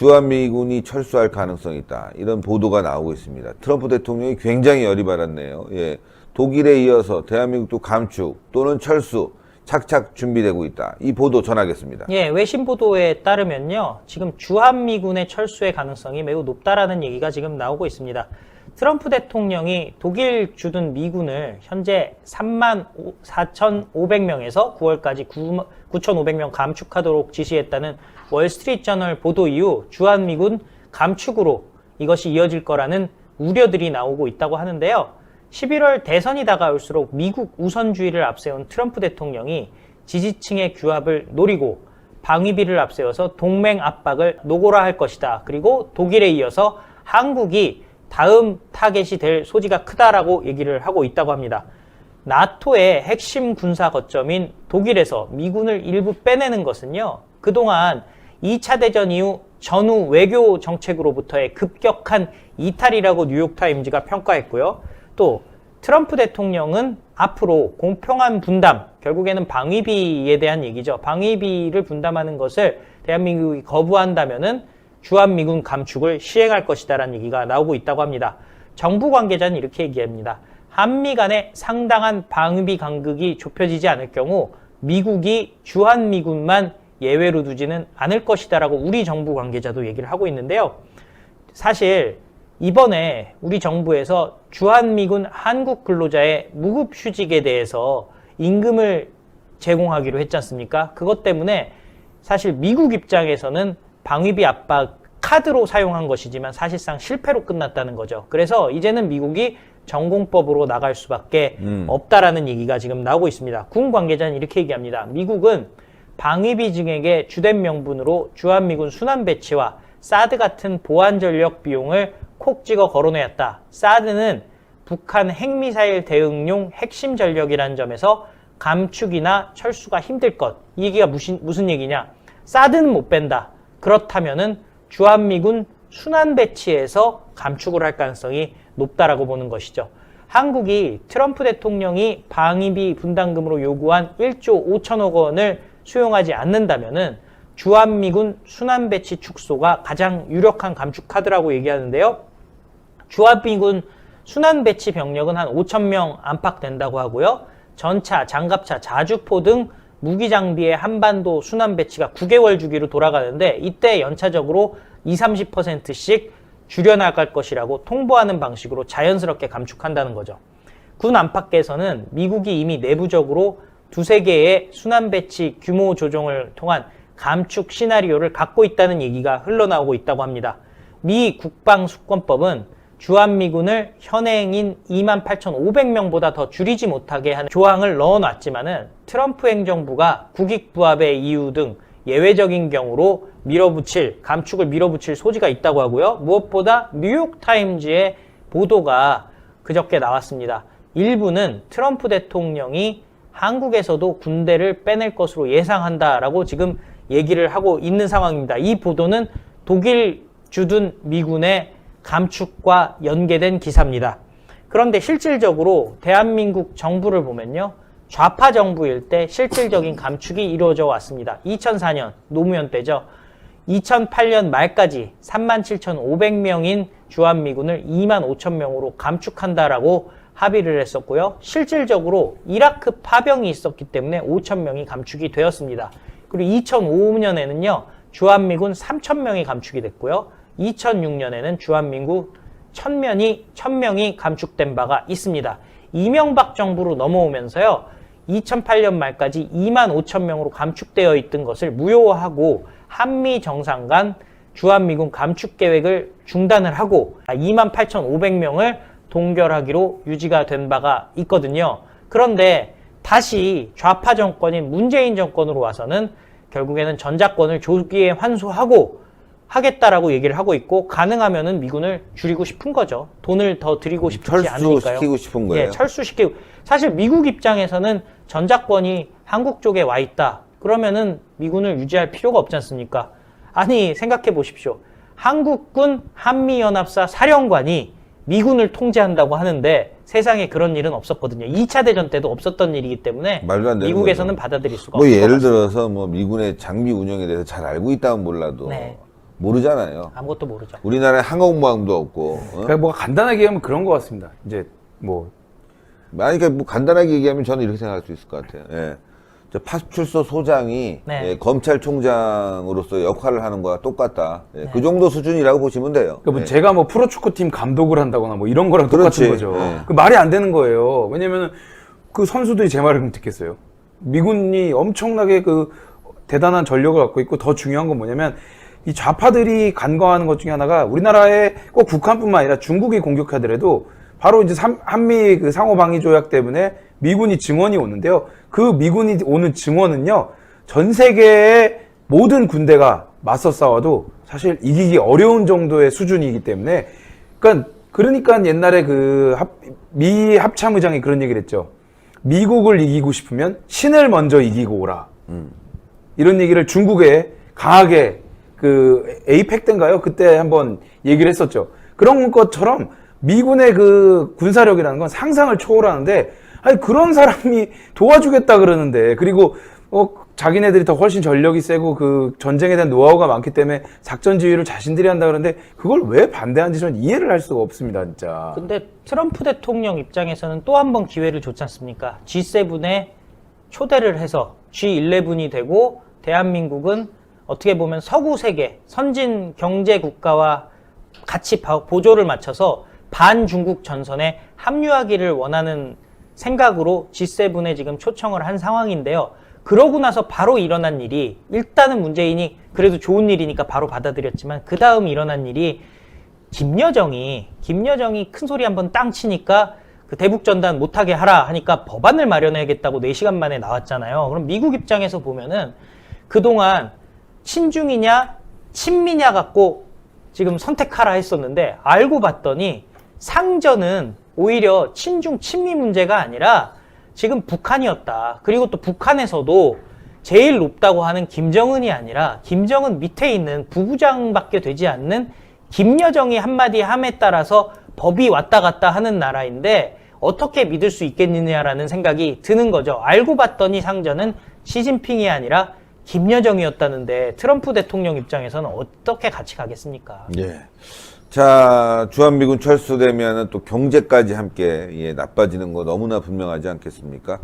주한미군이 철수할 가능성이 있다. 이런 보도가 나오고 있습니다. 트럼프 대통령이 굉장히 열이 받았네요. 예, 독일에 이어서 대한민국도 감축 또는 철수 착착 준비되고 있다. 이 보도 전하겠습니다. 예, 외신 보도에 따르면요. 지금 주한미군의 철수의 가능성이 매우 높다라는 얘기가 지금 나오고 있습니다. 트럼프 대통령이 독일 주둔 미군을 현재 34,500명에서 9월까지 9,500명 감축하도록 지시했다는 월스트리트저널 보도 이후 주한미군 감축으로 이것이 이어질 거라는 우려들이 나오고 있다고 하는데요. 11월 대선이 다가올수록 미국 우선주의를 앞세운 트럼프 대통령이 지지층의 규합을 노리고 방위비를 앞세워서 동맹 압박을 노골화할 것이다. 그리고 독일에 이어서 한국이 다음 타겟이 될 소지가 크다라고 얘기를 하고 있다고 합니다. 나토의 핵심 군사 거점인 독일에서 미군을 일부 빼내는 것은요. 그동안 2차 대전 이후 전후 외교 정책으로부터의 급격한 이탈이라고 뉴욕타임즈가 평가했고요. 또 트럼프 대통령은 앞으로 공평한 분담, 결국에는 방위비에 대한 얘기죠. 방위비를 분담하는 것을 대한민국이 거부한다면은 주한미군 감축을 시행할 것이다라는 얘기가 나오고 있다고 합니다. 정부 관계자는 이렇게 얘기합니다. 한미 간에 상당한 방위비 간극이 좁혀지지 않을 경우 미국이 주한미군만 예외로 두지는 않을 것이다라고 우리 정부 관계자도 얘기를 하고 있는데요. 사실 이번에 우리 정부에서 주한미군 한국 근로자의 무급휴직에 대해서 임금을 제공하기로 했지 않습니까? 그것 때문에 사실 미국 입장에서는 방위비 압박 카드로 사용한 것이지만 사실상 실패로 끝났다는 거죠. 그래서 이제는 미국이 전공법으로 나갈 수밖에 없다라는 얘기가 지금 나오고 있습니다. 군 관계자는 이렇게 얘기합니다. 미국은 방위비 증액의 주된 명분으로 주한미군 순환 배치와 사드 같은 보안 전력 비용을 콕 찍어 거론해왔다. 사드는 북한 핵미사일 대응용 핵심 전력이라는 점에서 감축이나 철수가 힘들 것. 이 얘기가 무슨 얘기냐? 사드는 못 뺀다. 그렇다면은 주한미군 순환 배치에서 감축을 할 가능성이 높다라고 보는 것이죠. 한국이 트럼프 대통령이 방위비 분담금으로 요구한 1조 5천억 원을 수용하지 않는다면은 주한미군 순환 배치 축소가 가장 유력한 감축 카드라고 얘기하는데요. 주한미군 순환 배치 병력은 한 5,000명 안팎된다고 하고요. 전차, 장갑차, 자주포 등 무기 장비의 한반도 순환 배치가 9개월 주기로 돌아가는데 이때 연차적으로 20-30%씩 줄여나갈 것이라고 통보하는 방식으로 자연스럽게 감축한다는 거죠. 군 안팎에서는 미국이 이미 내부적으로 두세 개의 순환 배치 규모 조정을 통한 감축 시나리오를 갖고 있다는 얘기가 흘러나오고 있다고 합니다. 미 국방수권법은 주한미군을 현행인 28,500명보다 더 줄이지 못하게 하는 조항을 넣어놨지만은 트럼프 행정부가 국익부합의 이유 등 예외적인 경우로 감축을 밀어붙일 소지가 있다고 하고요. 무엇보다 뉴욕타임즈의 보도가 그저께 나왔습니다. 일부는 트럼프 대통령이 한국에서도 군대를 빼낼 것으로 예상한다라고 지금 얘기를 하고 있는 상황입니다. 이 보도는 독일 주둔 미군의 감축과 연계된 기사입니다. 그런데 실질적으로 대한민국 정부를 보면요. 좌파 정부일 때 실질적인 감축이 이루어져 왔습니다. 2004년 노무현 때죠. 2008년 말까지 37,500명인 주한미군을 25,000명으로 감축한다라고 합의를 했었고요. 실질적으로 이라크 파병이 있었기 때문에 5,000명이 감축이 되었습니다. 그리고 2005년에는요. 주한미군 3,000명이 감축이 됐고요. 2006년에는 주한미군 1,000명이 감축된 바가 있습니다. 이명박 정부로 넘어오면서요. 2008년 말까지 25,000명으로 감축되어 있던 것을 무효화하고 한미 정상 간 주한미군 감축 계획을 중단을 하고 28,500명을 동결하기로 유지가 된 바가 있거든요. 그런데 다시 좌파 정권인 문재인 정권으로 와서는 결국에는 전작권을 조기에 환수하고 하겠다라고 얘기를 하고 있고 가능하면은 미군을 줄이고 싶은 거죠. 돈을 더 드리고 싶지 않으니까요. 철수시키고 싶은 거예요. 예, 철수시키고. 사실 미국 입장에서는 전작권이 한국 쪽에 와 있다. 그러면은 미군을 유지할 필요가 없지 않습니까? 아니 생각해 보십시오. 한국군 한미연합사 사령관이 미군을 통제한다고 하는데 세상에 그런 일은 없었거든요. 2차 대전 때도 없었던 일이기 때문에 말도 안 되는 미국에서는 거죠. 받아들일 수가 뭐 없을 것 예를 같습니다. 들어서 뭐 미군의 장비 운영에 대해서 잘 알고 있다면 몰라도 네. 모르잖아요. 아무것도 모르죠. 우리나라에 항공모함도 없고. 어? 그러니까 뭐 간단하게 얘기하면 그런 것 같습니다. 이제 뭐 아니, 그러니까 뭐 간단하게 얘기하면 저는 이렇게 생각할 수 있을 것 같아요. 예. 저 파출소 소장이 네. 예, 검찰총장으로서 역할을 하는 거와 똑같다. 예, 그 정도 수준이라고 보시면 돼요. 그러니까 뭐 예. 제가 뭐 프로축구팀 감독을 한다거나 뭐 이런 거랑 그렇지. 똑같은 거죠. 네. 그 말이 안 되는 거예요. 왜냐면은 그 선수들이 제 말을 그럼 듣겠어요. 미군이 엄청나게 그 대단한 전력을 갖고 있고 더 중요한 건 뭐냐면 이 좌파들이 간과하는 것 중에 하나가 우리나라에 꼭 북한뿐만 아니라 중국이 공격하더라도 바로 이제 한미 그 상호 방위 조약 때문에 미군이 증원이 오는데요. 그 미군이 오는 증원은요. 전 세계의 모든 군대가 맞서 싸워도 사실 이기기 어려운 정도의 수준이기 때문에 그러니까 옛날에 그 미 합참의장이 그런 얘기를 했죠. 미국을 이기고 싶으면 신을 먼저 이기고 오라. 이런 얘기를 중국에 강하게 그 에이펙 때인가요? 그때 한번 얘기를 했었죠. 그런 것처럼 미군의 그 군사력이라는 건 상상을 초월하는데 아니 그런 사람이 도와주겠다 그러는데 그리고 자기네들이 더 훨씬 전력이 세고 그 전쟁에 대한 노하우가 많기 때문에 작전 지휘를 자신들이 한다 그러는데 그걸 왜 반대하는지 저는 이해를 할 수가 없습니다, 진짜. 근데 트럼프 대통령 입장에서는 또 한 번 기회를 줬지 않습니까? G7에 초대를 해서 G11이 되고 대한민국은 어떻게 보면 서구 세계 선진 경제 국가와 같이 보조를 맞춰서 반중국 전선에 합류하기를 원하는 생각으로 G7에 지금 초청을 한 상황인데요. 그러고 나서 바로 일어난 일이 일단은 문재인이 그래도 좋은 일이니까 바로 받아들였지만 그 다음 일어난 일이 김여정이 큰 소리 한번 땅 치니까 그 대북전단 못하게 하라 하니까 법안을 마련해야겠다고 4시간 만에 나왔잖아요. 그럼 미국 입장에서 보면은 그동안 친중이냐 친미냐 갖고 지금 선택하라 했었는데 알고 봤더니 상전은 오히려 친중 친미 문제가 아니라 지금 북한이었다. 그리고 또 북한에서도 제일 높다고 하는 김정은이 아니라 김정은 밑에 있는 부부장밖에 되지 않는 김여정이 한마디 함에 따라서 법이 왔다 갔다 하는 나라인데 어떻게 믿을 수 있겠느냐라는 생각이 드는 거죠. 알고 봤더니 상전은 시진핑이 아니라 김여정이었다는데 트럼프 대통령 입장에서는 어떻게 같이 가겠습니까? 예. 자, 주한미군 철수되면 또 경제까지 함께 나빠지는 거 너무나 분명하지 않겠습니까?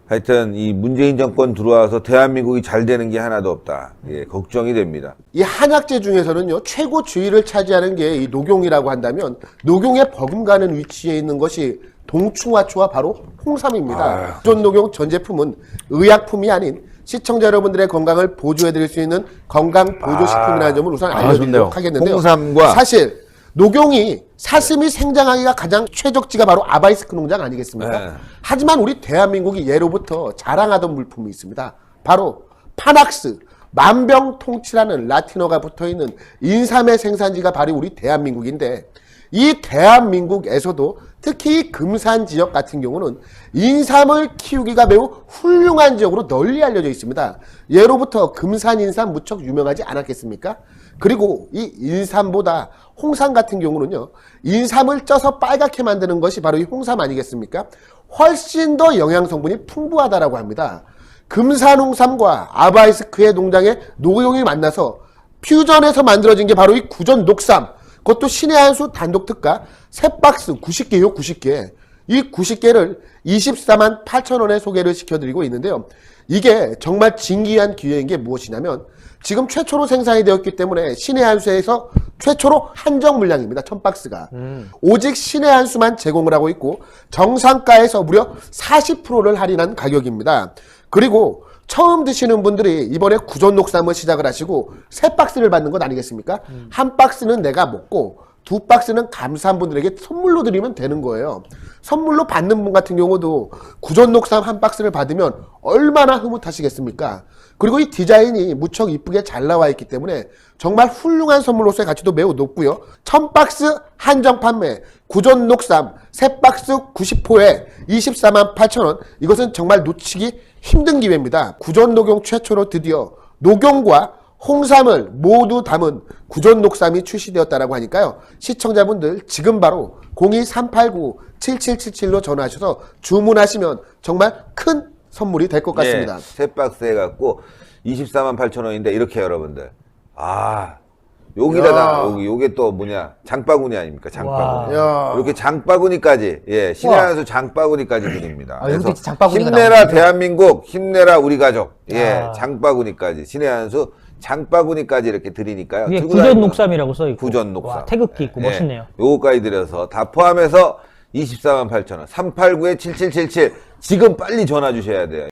하여튼 이 문재인 정권 들어와서 대한민국이 잘 되는 게 하나도 없다. 걱정이 됩니다. 이 한약재 중에서는요, 최고 지위를 차지하는 게 이 녹용이라고 한다면, 녹용에 버금가는 위치에 있는 것이 동충하초와 바로 홍삼입니다. 기존 녹용 전 제품은 의약품이 아닌 시청자 여러분들의 건강을 보조해드릴 수 있는 건강 보조식품이라는 점을 우선 알려드리도록 하겠는데요. 홍삼과 사실 녹용이 사슴이 생장하기가 가장 최적지가 바로 아바이스크 농장 아니겠습니까? 네. 하지만 우리 대한민국이 예로부터 자랑하던 물품이 있습니다. 바로 파낙스, 만병통치라는 라틴어가 붙어있는 인삼의 생산지가 바로 우리 대한민국인데 이 대한민국에서도 특히 이 금산 지역 같은 경우는 인삼을 키우기가 매우 훌륭한 지역으로 널리 알려져 있습니다. 예로부터 금산 인삼 무척 유명하지 않았겠습니까? 그리고 이 인삼보다 홍삼 같은 경우는요, 인삼을 쪄서 빨갛게 만드는 것이 바로 이 홍삼 아니겠습니까? 훨씬 더 영양 성분이 풍부하다라고 합니다. 금산 홍삼과 아바이스크의 농장의 녹용이 만나서 퓨전해서 만들어진 게 바로 이 구전 녹삼. 그것도 신의 한 수 단독 특가 3박스 90개요, 90개. 이 90개를 24만 8천 원에 소개를 시켜드리고 있는데요. 이게 정말 진귀한 기회인 게 무엇이냐면 지금 최초로 생산이 되었기 때문에 신의 한 수에서 최초로 한정 물량입니다. 1000박스가. 오직 신의 한 수만 제공을 하고 있고 정상가에서 무려 40%를 할인한 가격입니다. 그리고 처음 드시는 분들이 이번에 구전 녹삼을 시작을 하시고 3박스를 받는 것 아니겠습니까? 한 박스는 내가 먹고 2박스는 감사한 분들에게 선물로 드리면 되는 거예요. 선물로 받는 분 같은 경우도 구전 녹삼 한 박스를 받으면 얼마나 흐뭇하시겠습니까? 그리고 이 디자인이 무척 이쁘게 잘 나와 있기 때문에 정말 훌륭한 선물로서의 가치도 매우 높고요. 1000박스 한정 판매, 구전 녹삼 3박스 90호에 24만 8천 원. 이것은 정말 놓치기 힘든 기회입니다. 구전 녹용 최초로 드디어 녹용과 홍삼을 모두 담은 구전 녹삼이 출시되었다라고 하니까요. 시청자분들 지금 바로 02-389-7777로 전화하셔서 주문하시면 정말 큰 선물이 될 것 같습니다. 3박스 해갖고 24만 8천 원인데 이렇게 여러분들. 여기다가 요게 또 뭐냐 장바구니 아닙니까? 장바구니. 야. 이렇게 장바구니까지 신의 한수 장바구니까지 드립니다. 아, 여기도 그래서 장바구니가 힘내라 나오는군요. 대한민국, 힘내라 우리 가족. 아. 장바구니까지 신의 한수 장바구니까지 이렇게 드리니까요. 위에 들고 구전 다니면 녹삼이라고 써 있고. 구전 녹삼. 와, 태극기 있고 멋있네요. 요거까지 드려서 다 포함해서 248,000원. 389-7777 지금 빨리 전화 주셔야 돼요.